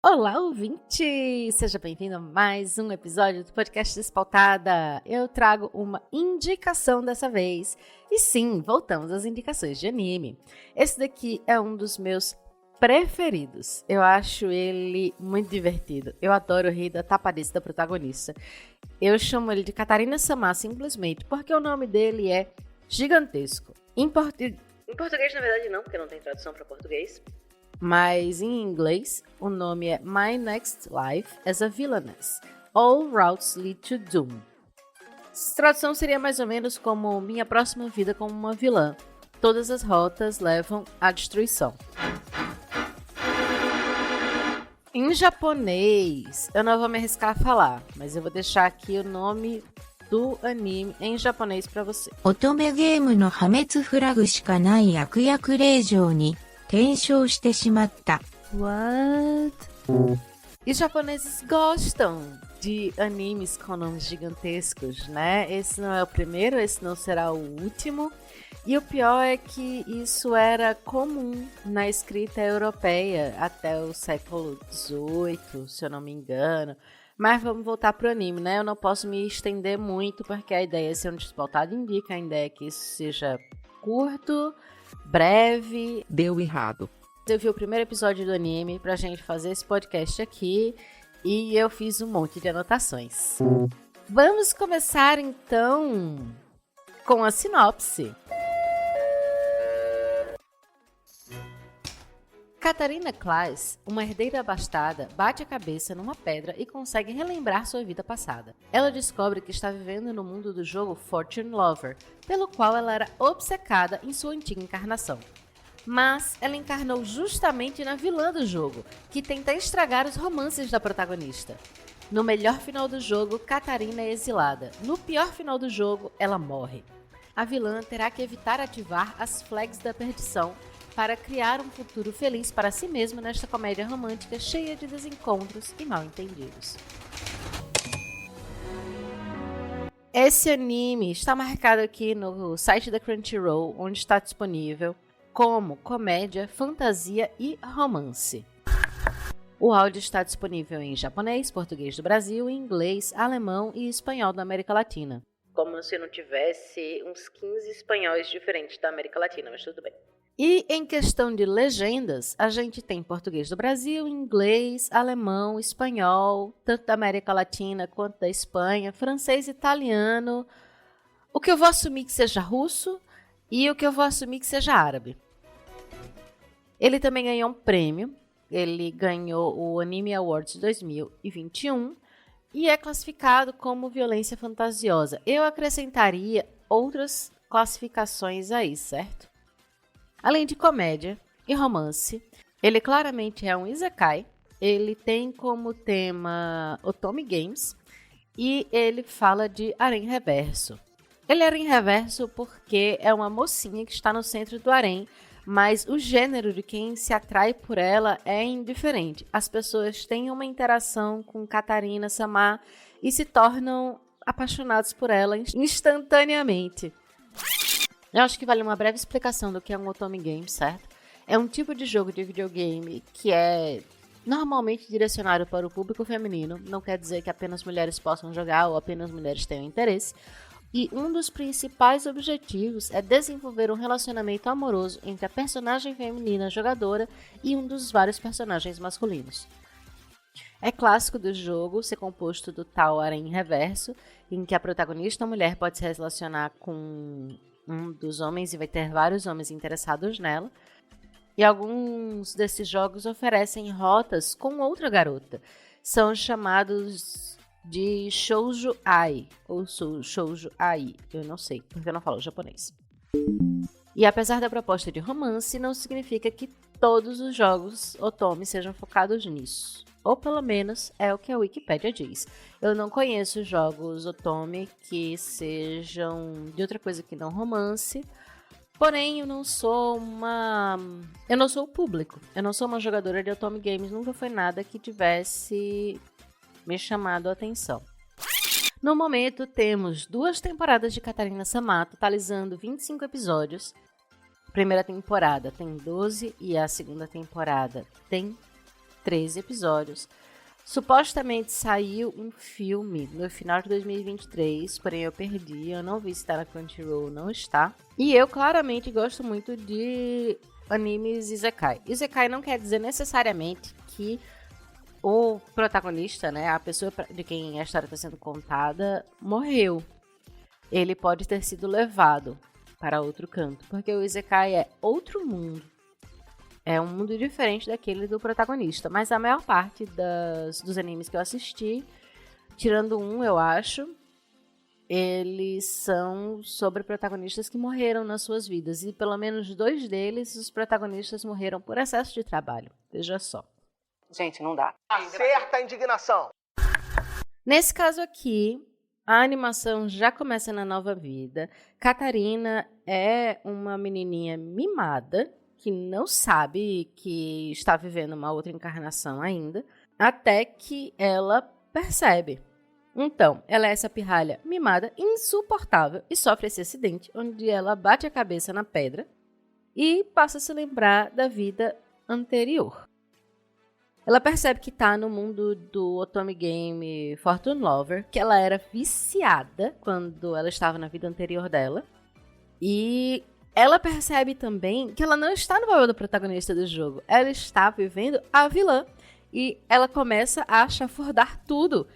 Olá, ouvinte! Seja bem-vindo a mais um episódio do Podcast Despautada. Eu trago uma indicação dessa vez. E sim, voltamos às indicações de anime. Esse daqui é um dos meus preferidos. Eu acho ele muito divertido. Eu adoro rir da tapadice da protagonista. Eu chamo ele de Katarina-sama simplesmente porque o nome dele é gigantesco. Em português, na verdade, não, porque não tem tradução para português. Mas em inglês, o nome é My Next Life as a Villainess. All Routes Lead to Doom. Essa tradução seria mais ou menos como Minha Próxima Vida como uma Vilã. Todas as rotas levam à destruição. Em japonês, eu não vou me arriscar a falar, mas eu vou deixar aqui o nome do anime em japonês para você. Otome game no hametsu flag shika nai yaku reijou ni tenshou shite shimatta. What? E os japoneses gostam de animes com nomes gigantescos, né? Esse não é o primeiro, esse não será o último. E o pior é que isso era comum na escrita europeia até o século XVIII, se eu não me engano. Mas vamos voltar pro anime, né? Eu não posso me estender muito, porque a ideia é ser um Despautada indica, a ideia é que isso seja curto, breve. Deu errado. Eu vi o primeiro episódio do anime pra gente fazer esse podcast aqui e eu fiz um monte de anotações. Vamos começar então com a sinopse. Katarina Claes, uma herdeira abastada, bate a cabeça numa pedra e consegue relembrar sua vida passada. Ela descobre que está vivendo no mundo do jogo Fortune Lover, pelo qual ela era obcecada em sua antiga encarnação. Mas ela encarnou justamente na vilã do jogo, que tenta estragar os romances da protagonista. No melhor final do jogo, Katarina é exilada. No pior final do jogo, ela morre. A vilã terá que evitar ativar as flags da perdição para criar um futuro feliz para si mesma nesta comédia romântica cheia de desencontros e mal-entendidos. Esse anime está marcado aqui no site da Crunchyroll, onde está disponível como comédia, fantasia e romance. O áudio está disponível em japonês, português do Brasil, inglês, alemão e espanhol da América Latina. Como se não tivesse uns 15 espanhóis diferentes da América Latina, mas tudo bem. E em questão de legendas, a gente tem português do Brasil, inglês, alemão, espanhol, tanto da América Latina quanto da Espanha, francês, italiano, o que eu vou assumir que seja russo e o que eu vou assumir que seja árabe. Ele também ganhou um prêmio, ele ganhou o Anime Awards 2021 e é classificado como violência fantasiosa. Eu acrescentaria outras classificações aí, certo? Além de comédia e romance, ele claramente é um isekai, ele tem como tema Otome Games e ele fala de harém reverso. Ele é harém reverso porque é uma mocinha que está no centro do harém, mas o gênero de quem se atrai por ela é indiferente. As pessoas têm uma interação com Katarina-sama e se tornam apaixonados por ela instantaneamente. Eu acho que vale uma breve explicação do que é um Otome Game, certo? É um tipo de jogo de videogame que é normalmente direcionado para o público feminino, não quer dizer que apenas mulheres possam jogar ou apenas mulheres tenham interesse, e um dos principais objetivos é desenvolver um relacionamento amoroso entre a personagem feminina jogadora e um dos vários personagens masculinos. É clássico do jogo ser composto do tal harém reverso, em que a protagonista mulher pode se relacionar com um dos homens e vai ter vários homens interessados nela. E alguns desses jogos oferecem rotas com outra garota. São chamados de shoujo ai, ou shoujo ai, eu não sei, porque eu não falo japonês. E apesar da proposta de romance, não significa que todos os jogos otome sejam focados nisso. Ou pelo menos é o que a Wikipédia diz. Eu não conheço jogos otome que sejam de outra coisa que não romance. Porém, eu não sou o público. Eu não sou uma jogadora de otome games. Nunca foi nada que tivesse me chamado a atenção. No momento, temos 2 temporadas de Katarina-sama, totalizando 25 episódios. A primeira temporada tem 12 e a segunda temporada tem 13 episódios. Supostamente saiu um filme no final de 2023, porém eu perdi, eu não vi se está na Crunchyroll, não está. E eu claramente gosto muito de animes Isekai. Isekai não quer dizer necessariamente que o protagonista, né, a pessoa de quem a história está sendo contada, morreu. Ele pode ter sido levado para outro canto, porque o Isekai é outro mundo. É um mundo diferente daquele do protagonista, mas a maior parte dos animes que eu assisti, tirando um, eu acho, eles são sobre protagonistas que morreram nas suas vidas, e pelo menos 2 deles, os protagonistas morreram por excesso de trabalho. Veja só. Gente, não dá. Certa indignação. Nesse caso aqui, a animação já começa na nova vida. Catarina é uma menininha mimada, que não sabe que está vivendo uma outra encarnação ainda, até que ela percebe. Então, ela é essa pirralha mimada, insuportável, e sofre esse acidente, onde ela bate a cabeça na pedra e passa a se lembrar da vida anterior. Ela percebe que está no mundo do Otome Game Fortune Lover, que ela era viciada quando ela estava na vida anterior dela. E ela percebe também que ela não está no papel do protagonista do jogo. Ela está vivendo a vilã. E ela começa a chafurdar tudo.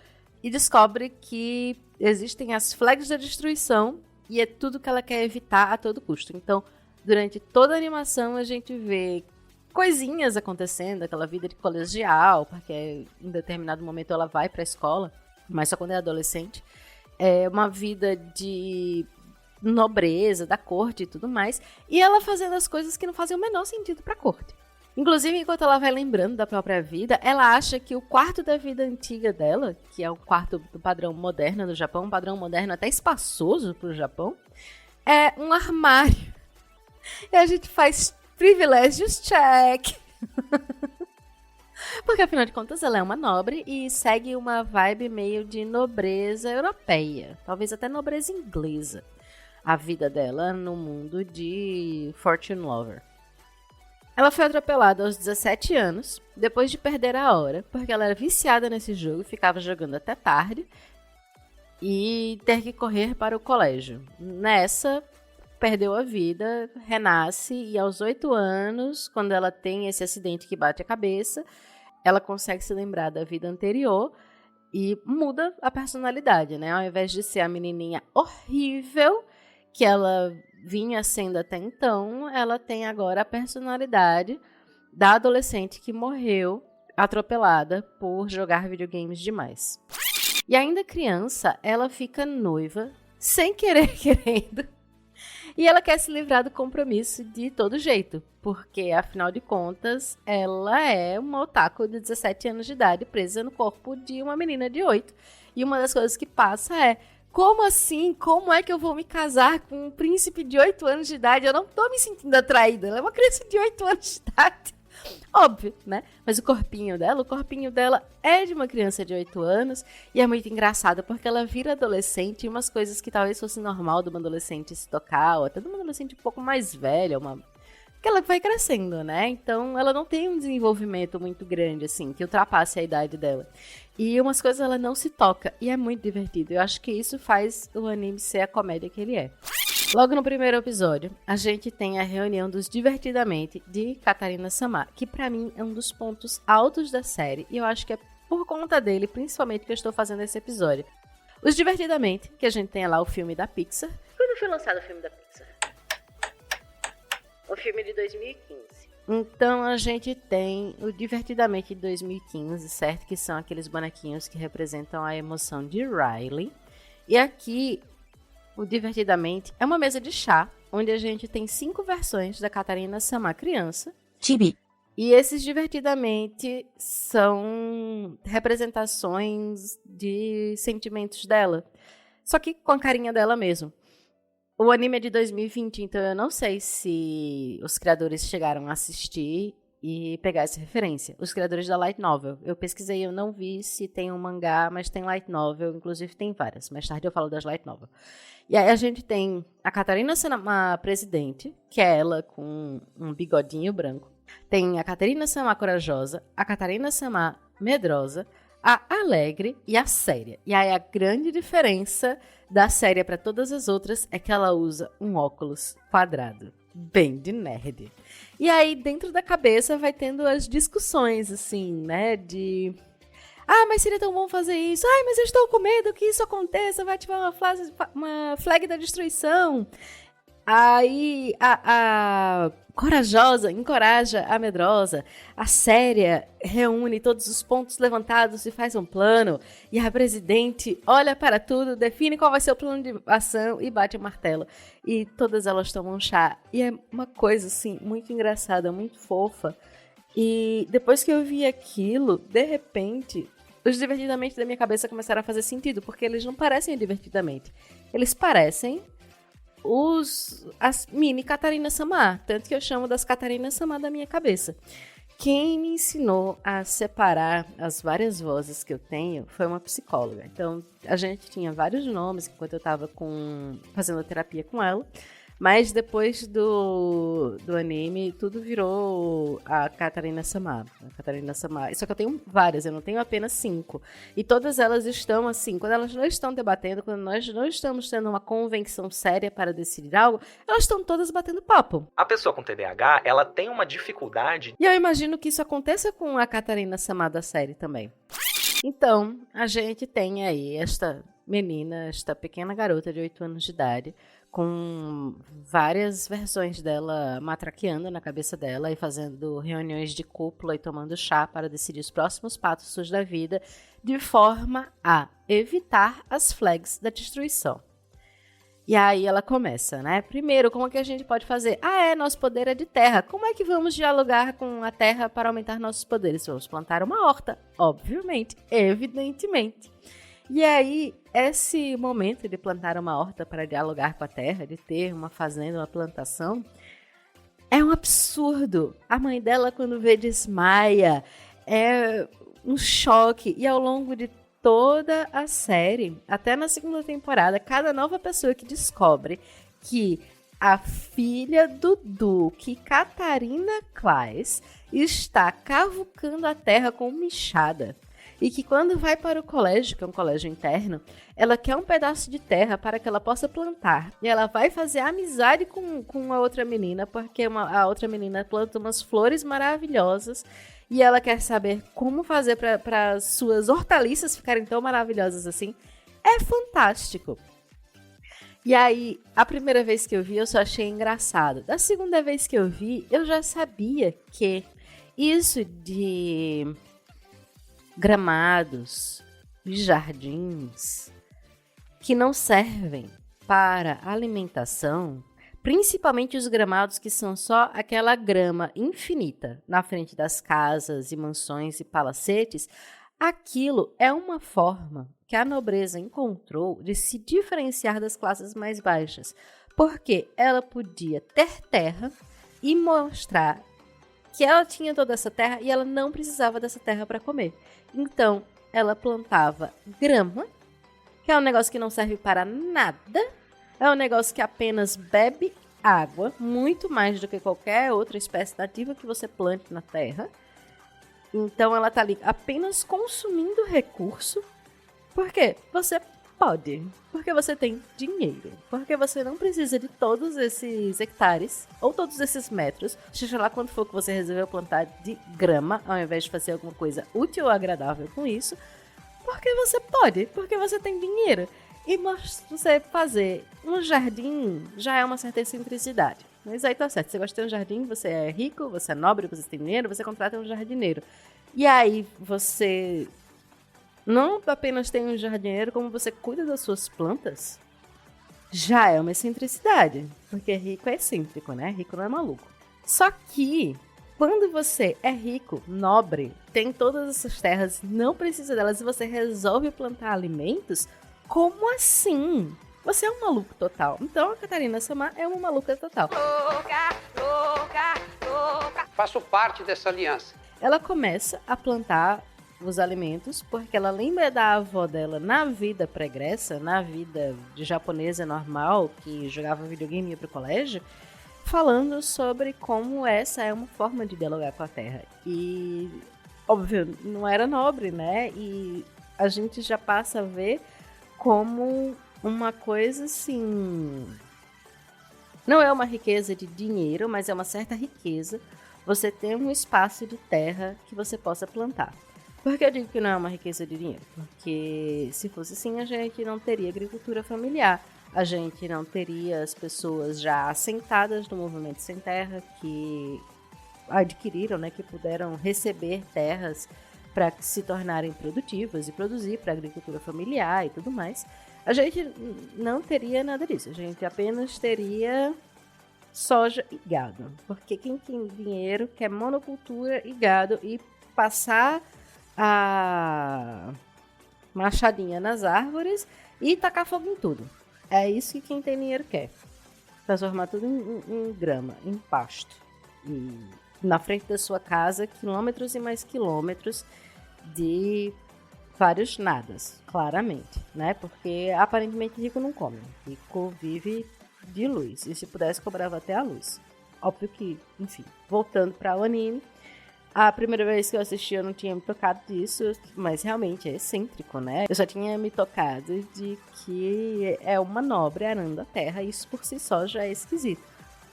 E descobre que existem as flags da destruição. E é tudo que ela quer evitar a todo custo. Então, durante toda a animação, a gente vê coisinhas acontecendo, aquela vida de colegial, porque em determinado momento ela vai para a escola, mas só quando é adolescente. É uma vida de nobreza, da corte e tudo mais, e ela fazendo as coisas que não fazem o menor sentido para a corte. Inclusive, enquanto ela vai lembrando da própria vida, ela acha que o quarto da vida antiga dela, que é o quarto do padrão moderno do Japão, um padrão moderno até espaçoso para o Japão, é um armário. E a gente faz privilégios check. Porque, afinal de contas, ela é uma nobre e segue uma vibe meio de nobreza europeia. Talvez até nobreza inglesa. A vida dela no mundo de Fortune Lover. Ela foi atropelada aos 17 anos, depois de perder a hora, porque ela era viciada nesse jogo, ficava jogando até tarde, e ter que correr para o colégio. Nessa, perdeu a vida, renasce, e aos 8 anos, quando ela tem esse acidente que bate a cabeça, ela consegue se lembrar da vida anterior e muda a personalidade, né? Ao invés de ser a menininha horrível que ela vinha sendo até então, ela tem agora a personalidade da adolescente que morreu atropelada por jogar videogames demais. E ainda criança, ela fica noiva, sem querer querendo, e ela quer se livrar do compromisso de todo jeito, porque, afinal de contas, ela é uma otaku de 17 anos de idade presa no corpo de uma menina de 8. E uma das coisas que passa é: como assim? Como é que eu vou me casar com um príncipe de 8 anos de idade? Eu não tô me sentindo atraída. Ela é uma criança de 8 anos de idade. Óbvio, né? Mas o corpinho dela é de uma criança de 8 anos e é muito engraçado porque ela vira adolescente e umas coisas que talvez fosse normal de uma adolescente se tocar, ou até de uma adolescente um pouco mais velha, que ela vai crescendo, né? Então ela não tem um desenvolvimento muito grande, assim, que ultrapasse a idade dela. E umas coisas ela não se toca e é muito divertido. Eu acho que isso faz o anime ser a comédia que ele é. Logo no primeiro episódio, a gente tem a reunião dos Divertidamente de Katarina-sama, que pra mim é um dos pontos altos da série, e eu acho que é por conta dele, principalmente, que eu estou fazendo esse episódio. Os Divertidamente, que a gente tem lá o filme da Pixar. Quando foi lançado o filme da Pixar? O filme de 2015. Então a gente tem o Divertidamente de 2015, certo? Que são aqueles bonequinhos que representam a emoção de Riley. E aqui, o Divertidamente é uma mesa de chá, onde a gente tem 5 versões da Katarina-sama criança. Chibi. E esses Divertidamente são representações de sentimentos dela. Só que com a carinha dela mesmo. O anime é de 2020, então eu não sei se os criadores chegaram a assistir e pegar essa referência. Os criadores da Light Novel. Eu pesquisei, eu não vi se tem um mangá, mas tem Light Novel, inclusive tem várias. Mais tarde eu falo das Light Novel. E aí a gente tem a Katarina-sama presidente, que é ela com um bigodinho branco. Tem a Catarina-sama corajosa, a Catarina-sama medrosa, a alegre e a séria. E aí a grande diferença da séria para todas as outras é que ela usa um óculos quadrado, bem de nerd. E aí dentro da cabeça vai tendo as discussões, assim, né, de... Ah, mas seria tão bom fazer isso. Ai, mas eu estou com medo que isso aconteça, vai ativar uma flag da destruição. Aí a corajosa encoraja a medrosa, a séria reúne todos os pontos levantados e faz um plano, e a presidente olha para tudo, define qual vai ser o plano de ação e bate o martelo. E todas elas tomam chá. E é uma coisa, assim, muito engraçada, muito fofa. E depois que eu vi aquilo, de repente, os Divertidamente da minha cabeça começaram a fazer sentido, porque eles não parecem Divertidamente. Eles parecem as mini Catarina-sama, tanto que eu chamo das Catarina-sama da minha cabeça. Quem me ensinou a separar as várias vozes que eu tenho foi uma psicóloga. Então, a gente tinha vários nomes enquanto eu estava fazendo terapia com ela. Mas depois do anime, tudo virou a Catarina-sama. Só que eu tenho várias, eu não tenho apenas 5. E todas elas estão assim, quando elas não estão debatendo, quando nós não estamos tendo uma convenção séria para decidir algo, elas estão todas batendo papo. A pessoa com TDAH, ela tem uma dificuldade... E eu imagino que isso aconteça com a Catarina-sama da série também. Então, a gente tem aí esta menina, esta pequena garota de 8 anos de idade, com várias versões dela matraqueando na cabeça dela e fazendo reuniões de cúpula e tomando chá para decidir os próximos passos da vida, de forma a evitar as flags da destruição. E aí ela começa, né? Primeiro, como é que a gente pode fazer? Nosso poder é de terra. Como é que vamos dialogar com a terra para aumentar nossos poderes? Vamos plantar uma horta, obviamente, evidentemente. E aí, esse momento de plantar uma horta para dialogar com a terra, de ter uma fazenda, uma plantação, é um absurdo. A mãe dela, quando vê, desmaia. É um choque. E ao longo de toda a série, até na segunda temporada, cada nova pessoa que descobre que a filha do Duque, Catarina Claes, está cavucando a terra com uma e que quando vai para o colégio, que é um colégio interno, ela quer um pedaço de terra para que ela possa plantar. E ela vai fazer amizade com a outra menina, porque a outra menina planta umas flores maravilhosas e ela quer saber como fazer para as suas hortaliças ficarem tão maravilhosas assim. É fantástico. E aí, a primeira vez que eu vi, eu só achei engraçado. Da segunda vez que eu vi, eu já sabia que isso de gramados e jardins que não servem para alimentação, principalmente os gramados que são só aquela grama infinita na frente das casas e mansões e palacetes, aquilo é uma forma que a nobreza encontrou de se diferenciar das classes mais baixas, porque ela podia ter terra e mostrar que ela tinha toda essa terra e ela não precisava dessa terra para comer. Então, ela plantava grama, que é um negócio que não serve para nada, é um negócio que apenas bebe água, muito mais do que qualquer outra espécie nativa que você plante na terra. Então, ela está ali apenas consumindo recurso. Por quê? Você pode, porque você tem dinheiro, porque você não precisa de todos esses hectares ou todos esses metros, seja lá quanto for que você resolveu plantar de grama, ao invés de fazer alguma coisa útil ou agradável com isso, porque você pode, porque você tem dinheiro. E você fazer um jardim já é uma certa excentricidade. Mas aí tá certo, você gosta de ter um jardim, você é rico, você é nobre, você tem dinheiro, você contrata um jardineiro. E aí você não apenas tem um jardineiro, como você cuida das suas plantas, já é uma excentricidade. Porque rico é excêntrico, né? Rico não é maluco. Só que, quando você é rico, nobre, tem todas essas terras, não precisa delas, e você resolve plantar alimentos, como assim? Você é um maluco total. Então a Catarina-sama é uma maluca total. Louca. Faço parte dessa aliança. Ela começa a plantar os alimentos, porque ela lembra da avó dela na vida pregressa, na vida de japonesa normal, que jogava videogame e ia pro colégio, falando sobre como essa é uma forma de dialogar com a Terra. E, óbvio, não era nobre, né? E a gente já passa a ver como uma coisa assim... Não é uma riqueza de dinheiro, mas é uma certa riqueza você ter um espaço de terra que você possa plantar. Por que eu digo que não é uma riqueza de dinheiro? Porque se fosse assim, a gente não teria agricultura familiar. A gente não teria as pessoas já assentadas no movimento sem terra, que adquiriram, né, que puderam receber terras para se tornarem produtivas e produzir para a agricultura familiar e tudo mais. A gente não teria nada disso. A gente apenas teria soja e gado. Porque quem tem dinheiro quer monocultura e gado e passar a machadinha nas árvores e tacar fogo em tudo. É isso que quem tem dinheiro quer. Transformar tudo em grama, em pasto. E na frente da sua casa, quilômetros e mais quilômetros de vários nadas, claramente, né? Porque aparentemente rico não come. Rico vive de luz. E se pudesse, cobrava até a luz. Óbvio que, enfim, voltando para o anime, a primeira vez que eu assisti eu não tinha me tocado disso, mas realmente é excêntrico, né? Eu só tinha me tocado de que é uma nobre arando a terra, e isso por si só já é esquisito.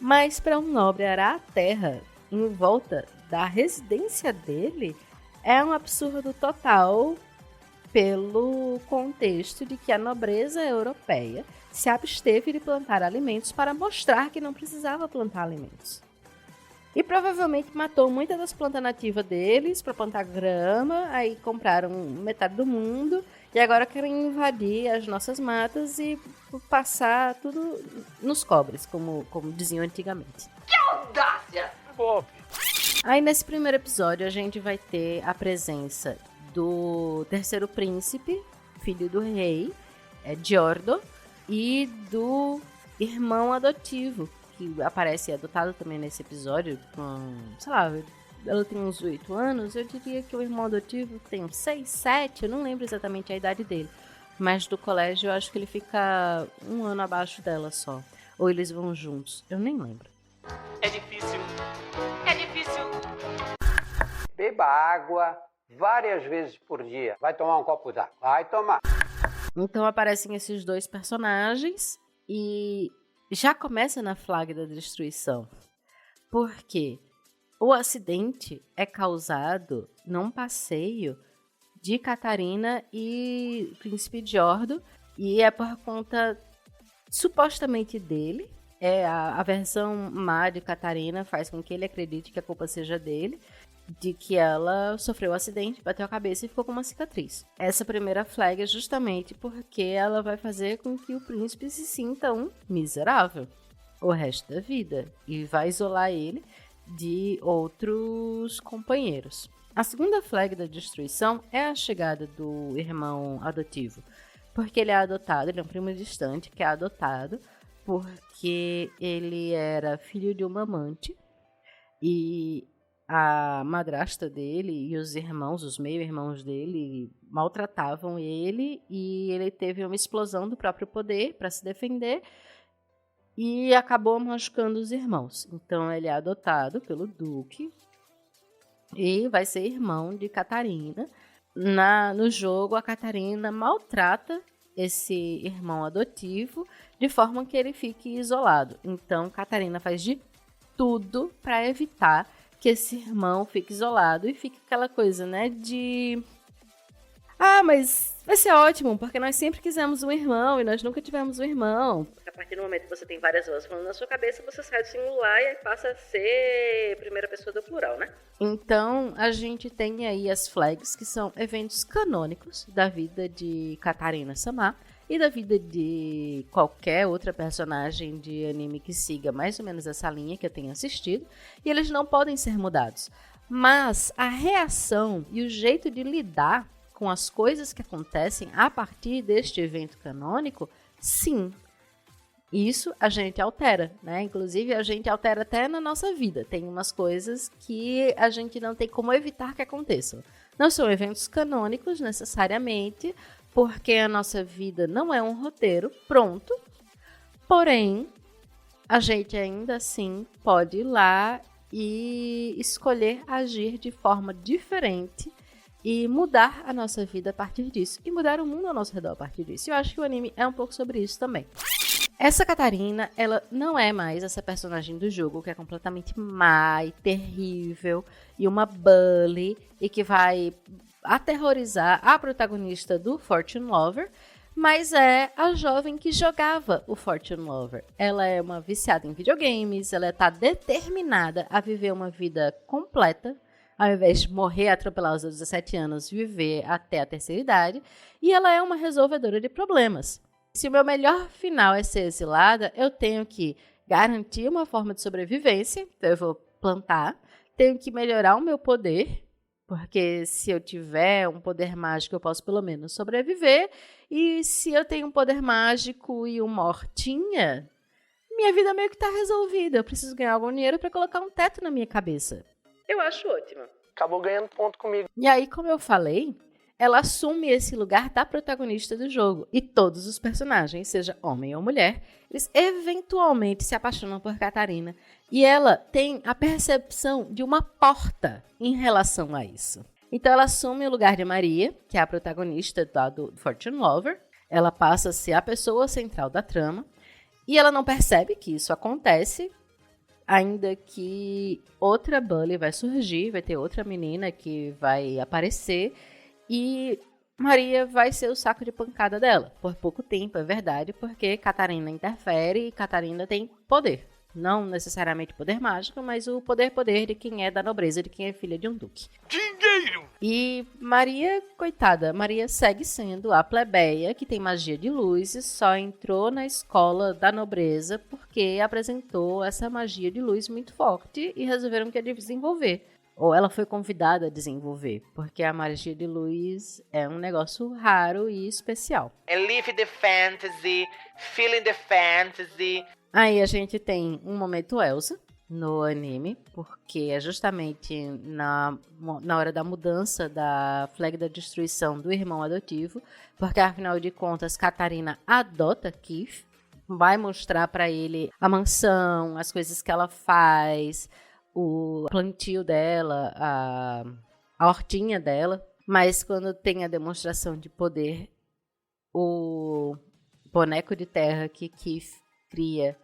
Mas para um nobre arar a terra em volta da residência dele é um absurdo total pelo contexto de que a nobreza europeia se absteve de plantar alimentos para mostrar que não precisava plantar alimentos. E provavelmente matou muitas das plantas nativas deles para plantar grama, aí compraram metade do mundo e agora querem invadir as nossas matas e passar tudo nos cobres, como diziam antigamente. Que audácia! Bob. Aí nesse primeiro episódio a gente vai ter a presença do terceiro príncipe, filho do rei, Giordo, e do irmão adotivo, que aparece adotado também nesse episódio, com, sei lá, ela tem uns 8 anos, eu diria que o irmão adotivo tem uns 6, 7, eu não lembro exatamente a idade dele, mas do colégio eu acho que ele fica um ano abaixo dela só, ou eles vão juntos, eu nem lembro. É difícil. Beba água várias vezes por dia. Vai tomar um copo d'água. Vai tomar. Então aparecem esses dois personagens e já começa na flag da destruição. Porque o acidente é causado num passeio de Catarina e Príncipe Giordo, e é por conta supostamente dele. A versão má de Catarina faz com que ele acredite que a culpa seja dele, de que ela sofreu um acidente, bateu a cabeça e ficou com uma cicatriz. Essa primeira flag é justamente porque ela vai fazer com que o príncipe se sinta um miserável o resto da vida e vai isolar ele de outros companheiros. A segunda flag da destruição é a chegada do irmão adotivo, porque ele é adotado, ele é um primo distante que é adotado porque ele era filho de uma amante e a madrasta dele e os irmãos, os meio-irmãos dele, maltratavam ele e ele teve uma explosão do próprio poder para se defender e acabou machucando os irmãos. Então ele é adotado pelo duque e vai ser irmão de Catarina. No jogo, a Catarina maltrata esse irmão adotivo de forma que ele fique isolado. Então Catarina faz de tudo para evitar que esse irmão fique isolado e fique aquela coisa, né, de... Ah, mas vai ser ótimo, porque nós sempre quisemos um irmão e nós nunca tivemos um irmão. Porque a partir do momento que você tem várias vozes falando na sua cabeça, você sai do singular e aí passa a ser primeira pessoa do plural, né? Então, a gente tem aí as flags, que são eventos canônicos da vida de Catarina Samar e da vida de qualquer outra personagem de anime que siga mais ou menos essa linha que eu tenho assistido, e eles não podem ser mudados. Mas a reação e o jeito de lidar com as coisas que acontecem a partir deste evento canônico, sim. Isso a gente altera, né? Inclusive a gente altera até na nossa vida. Tem umas coisas que a gente não tem como evitar que aconteçam. Não são eventos canônicos necessariamente, porque a nossa vida não é um roteiro pronto, porém, a gente ainda assim pode ir lá e escolher agir de forma diferente e mudar a nossa vida a partir disso. E mudar o mundo ao nosso redor a partir disso. E eu acho que o anime é um pouco sobre isso também. Essa Katarina, ela não é mais essa personagem do jogo que é completamente má e terrível e uma bully e que vai aterrorizar a protagonista do Fortune Lover, mas é a jovem que jogava o Fortune Lover. Ela é uma viciada em videogames, ela está determinada a viver uma vida completa, ao invés de morrer atropelada aos 17 anos, viver até a terceira idade, e ela é uma resolvedora de problemas. Se o meu melhor final é ser exilada, eu tenho que garantir uma forma de sobrevivência, então eu vou plantar, tenho que melhorar o meu poder, porque se eu tiver um poder mágico eu posso pelo menos sobreviver, e se eu tenho um poder mágico e uma hortinha, minha vida meio que está resolvida, eu preciso ganhar algum dinheiro para colocar um teto na minha cabeça. Eu acho ótimo. Acabou ganhando ponto comigo. E aí, como eu falei, ela assume esse lugar da protagonista do jogo. E todos os personagens, seja homem ou mulher, eles eventualmente se apaixonam por Katarina. E ela tem a percepção de uma porta em relação a isso. Então ela assume o lugar de Maria, que é a protagonista do Fortune Lover. Ela passa a ser a pessoa central da trama. E ela não percebe que isso acontece, ainda que outra bully vai surgir, vai ter outra menina que vai aparecer. E Maria vai ser o saco de pancada dela. Por pouco tempo, é verdade, porque Katarina interfere e Katarina tem poder. Não necessariamente poder mágico, mas o poder de quem é da nobreza, de quem é filha de um duque. Dinheiro! E Maria, coitada, Maria segue sendo a plebeia que tem magia de luz e só entrou na escola da nobreza porque apresentou essa magia de luz muito forte e resolveram que ia desenvolver. Ou ela foi convidada a desenvolver, porque a magia de luz é um negócio raro e especial. And live the fantasy, feeling the fantasy. Aí a gente tem um momento Elsa no anime, porque é justamente na hora da mudança da flag da destruição do irmão adotivo, porque afinal de contas Katarina adota Keith, vai mostrar pra ele a mansão, as coisas que ela faz, o plantio dela, a hortinha dela, mas quando tem a demonstração de poder, o boneco de terra que Keith cria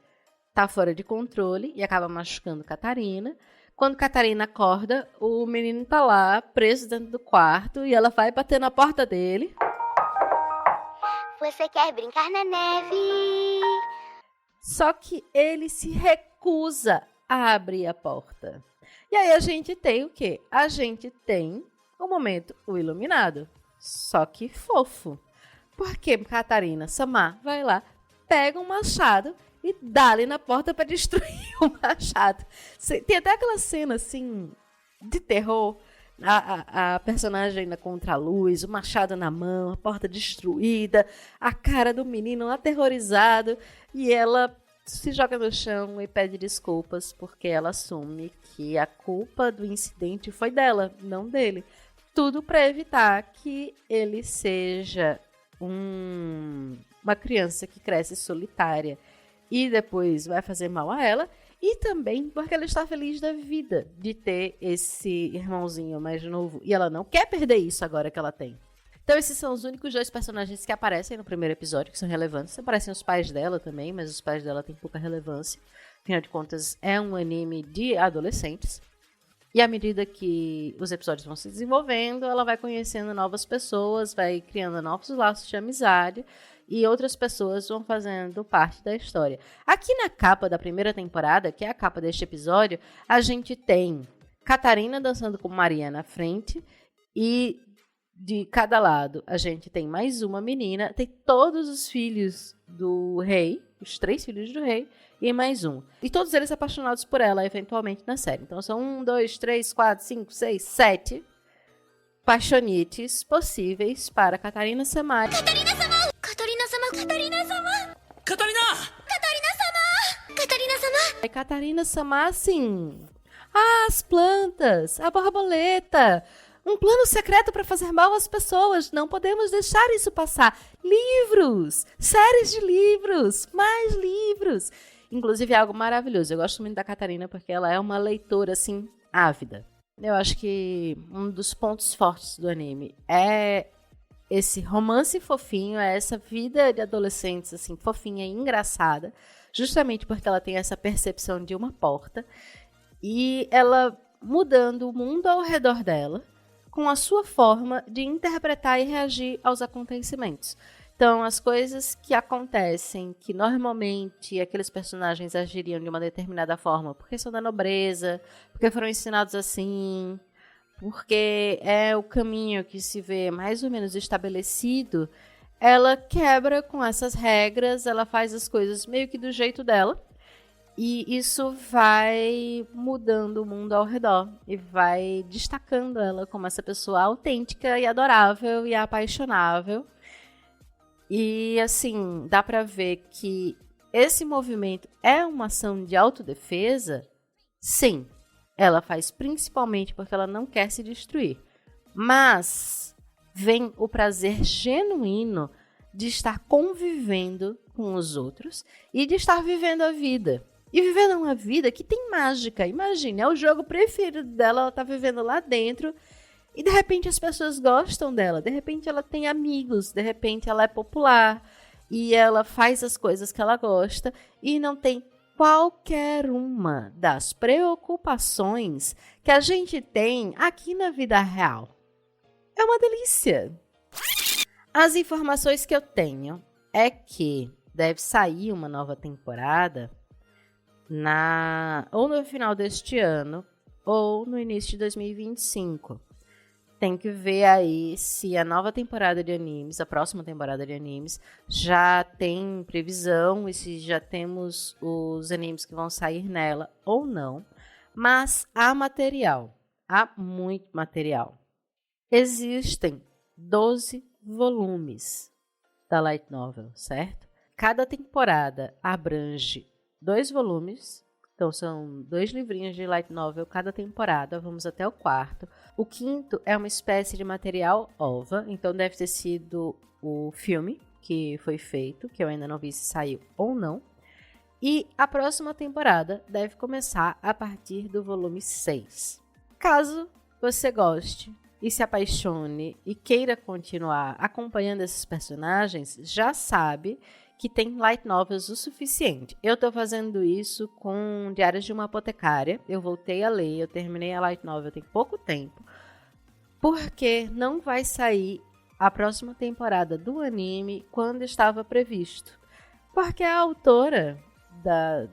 tá fora de controle e acaba machucando Katarina. Quando Katarina acorda, o menino tá lá, preso dentro do quarto, e ela vai bater na porta dele. Você quer brincar na neve? Só que ele se recusa a abrir a porta. E aí a gente tem o quê? A gente tem o momento o iluminado. Só que fofo. Porque Katarina-sama vai lá, pega um machado e dá-lhe na porta para destruir o machado. Tem até aquela cena, assim, de terror. A personagem na contraluz, o machado na mão, a porta destruída, a cara do menino aterrorizado. E ela se joga no chão e pede desculpas, porque ela assume que a culpa do incidente foi dela, não dele. Tudo para evitar que ele seja uma criança que cresce solitária e depois vai fazer mal a ela, e também porque ela está feliz da vida de ter esse irmãozinho mais novo, e ela não quer perder isso agora que ela tem. Então esses são os únicos dois personagens que aparecem no primeiro episódio, que são relevantes. Aparecem os pais dela também, mas os pais dela têm pouca relevância. Afinal de contas, é um anime de adolescentes. E à medida que os episódios vão se desenvolvendo, ela vai conhecendo novas pessoas, vai criando novos laços de amizade, e outras pessoas vão fazendo parte da história. Aqui na capa da primeira temporada, que é a capa deste episódio, a gente tem Katarina dançando com Maria na frente, e de cada lado a gente tem mais uma menina, tem todos os filhos do rei, os 3 filhos do rei, e mais um. E todos eles apaixonados por ela, eventualmente, na série. Então são 1, 2, 3, 4, 5, 6, 7 paixonites possíveis para Katarina-sama. Katarina-sama! Katarina-sama! Katarina-sama! Katarina! Katarina-sama! Katarina-sama! E Katarina-sama, assim, as plantas, a borboleta, um plano secreto para fazer mal às pessoas. Não podemos deixar isso passar. Livros, séries de livros, mais livros. inclusive, é algo maravilhoso. Eu gosto muito da Catarina porque ela é uma leitora, assim, ávida. Eu acho que um dos pontos fortes do anime é esse romance fofinho, é essa vida de adolescentes, assim, fofinha e engraçada, justamente porque ela tem essa percepção de uma porta e ela mudando o mundo ao redor dela com a sua forma de interpretar e reagir aos acontecimentos. Então, as coisas que acontecem, que normalmente aqueles personagens agiriam de uma determinada forma, porque são da nobreza, porque foram ensinados assim, porque é o caminho que se vê mais ou menos estabelecido, ela quebra com essas regras, ela faz as coisas meio que do jeito dela, e isso vai mudando o mundo ao redor e vai destacando ela como essa pessoa autêntica e adorável e apaixonável. E assim, dá pra ver que esse movimento é uma ação de autodefesa? Sim, ela faz principalmente porque ela não quer se destruir. Mas vem o prazer genuíno de estar convivendo com os outros e de estar vivendo a vida. E vivendo uma vida que tem mágica. Imagine, é o jogo preferido dela, ela tá vivendo lá dentro e de repente as pessoas gostam dela, de repente ela tem amigos, de repente ela é popular e ela faz as coisas que ela gosta e não tem qualquer uma das preocupações que a gente tem aqui na vida real. É uma delícia! As informações que eu tenho é que deve sair uma nova temporada ou no final deste ano ou no início de 2025. Tem que ver aí se a nova temporada de animes, a próxima temporada de animes, já tem previsão e se já temos os animes que vão sair nela ou não. Mas há material, há muito material. Existem 12 volumes da Light Novel, certo? Cada temporada abrange 2 volumes. Então, são 2 livrinhos de light novel cada temporada, vamos até o 4º. O 5º é uma espécie de material OVA, então deve ter sido o filme que foi feito, que eu ainda não vi se saiu ou não. E a próxima temporada deve começar a partir do volume 6. Caso você goste e se apaixone e queira continuar acompanhando esses personagens, já sabe que tem light novels o suficiente. Eu tô fazendo isso com Diários de uma Apotecária. Eu voltei a ler, eu terminei a light novel tem pouco tempo, porque não vai sair a próxima temporada do anime quando estava previsto. Porque a autora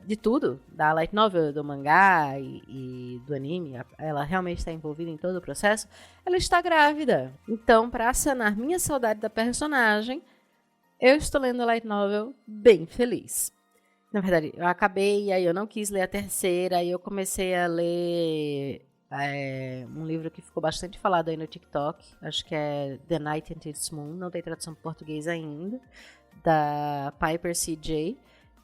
de tudo, da light novel, do mangá e do anime, ela realmente está envolvida em todo o processo, ela está grávida. Então, para sanar minha saudade da personagem, eu estou lendo a light novel bem feliz. Na verdade, eu acabei e aí eu não quis ler a terceira, aí eu comecei a ler um livro que ficou bastante falado aí no TikTok, acho que é The Night and Its Moon, não tem tradução para português ainda, da Piper C.J.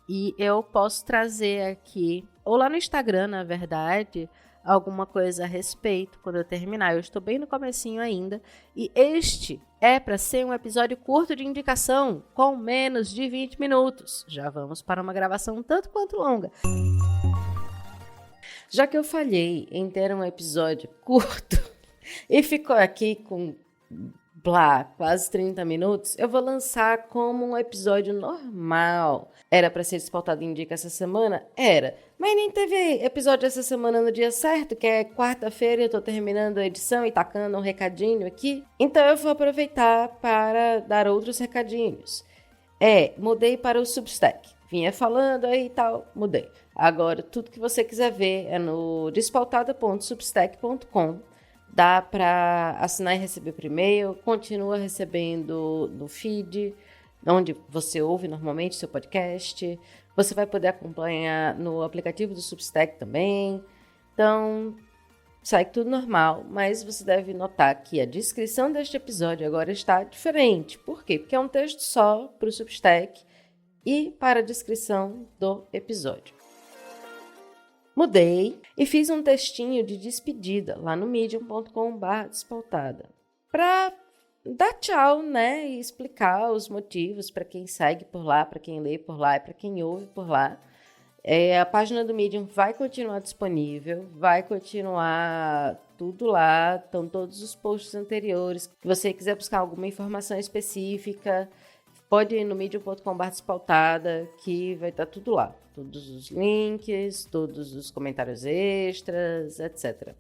E eu posso trazer aqui, ou lá no Instagram, na verdade, alguma coisa a respeito quando eu terminar. Eu estou bem no comecinho ainda. E este é para ser um episódio curto de indicação, com menos de 20 minutos. Já vamos para uma gravação um tanto quanto longa. Já que eu falhei em ter um episódio curto e ficou aqui com quase 30 minutos, eu vou lançar como um episódio normal. Era para ser despautado em dica essa semana? Era. Mas nem teve episódio essa semana no dia certo, que é quarta-feira, eu tô terminando a edição e tacando um recadinho aqui. Então eu vou aproveitar para dar outros recadinhos. Mudei para o Substack. Vinha falando aí e tal, mudei. Agora, tudo que você quiser ver é no despautada.substack.com. Dá para assinar e receber por e-mail, continua recebendo no feed, onde você ouve normalmente seu podcast. Você vai poder acompanhar no aplicativo do Substack também. Então, segue tudo normal, mas você deve notar que a descrição deste episódio agora está diferente. Por quê? Porque é um texto só para o Substack e para a descrição do episódio. Mudei e fiz um textinho de despedida lá no medium.com/despautada para dar tchau, né? E explicar os motivos para quem segue por lá, para quem lê por lá e para quem ouve por lá. A página do Medium vai continuar disponível, vai continuar tudo lá, estão todos os posts anteriores. Se você quiser buscar alguma informação específica, pode ir no medium.com/despautada, que vai estar tudo lá. Todos os links, todos os comentários extras, etc.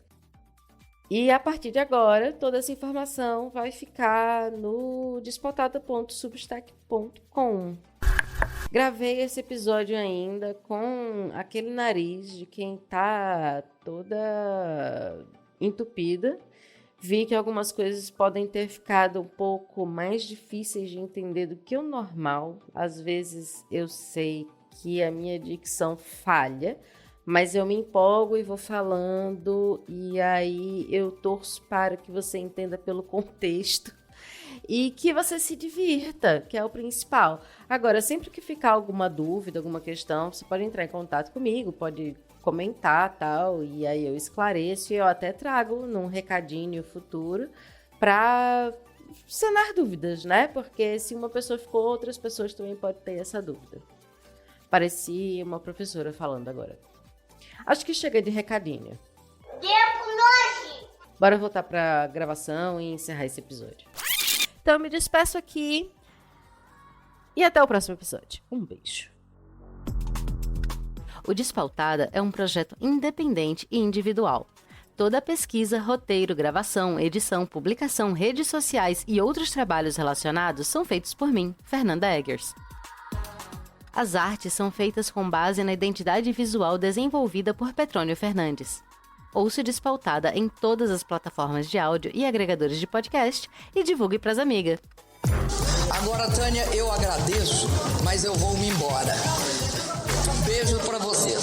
E a partir de agora, toda essa informação vai ficar no despautada.substack.com. Gravei esse episódio ainda com aquele nariz de quem tá toda entupida. Vi que algumas coisas podem ter ficado um pouco mais difíceis de entender do que o normal. Às vezes eu sei que a minha dicção falha, mas eu me empolgo e vou falando, e aí eu torço para que você entenda pelo contexto e que você se divirta, que é o principal. Agora, sempre que ficar alguma dúvida, alguma questão, você pode entrar em contato comigo, pode comentar tal, e aí eu esclareço e eu até trago num recadinho futuro para sanar dúvidas, né? Porque se uma pessoa ficou, outras pessoas também podem ter essa dúvida. Parecia uma professora falando agora. Acho que chega de recadinho. Bora voltar pra gravação e encerrar esse episódio. Então eu me despeço aqui e até o próximo episódio. Um beijo. O Despautada é um projeto independente e individual. Toda a pesquisa, roteiro, gravação, edição, publicação, redes sociais e outros trabalhos relacionados são feitos por mim, Fernanda Eggers. As artes são feitas com base na identidade visual desenvolvida por Petrônio Fernandes. Ouça Despautada em todas as plataformas de áudio e agregadores de podcast e divulgue pras amigas. Agora, Tânia, eu agradeço, mas eu vou me embora. Um beijo pra você.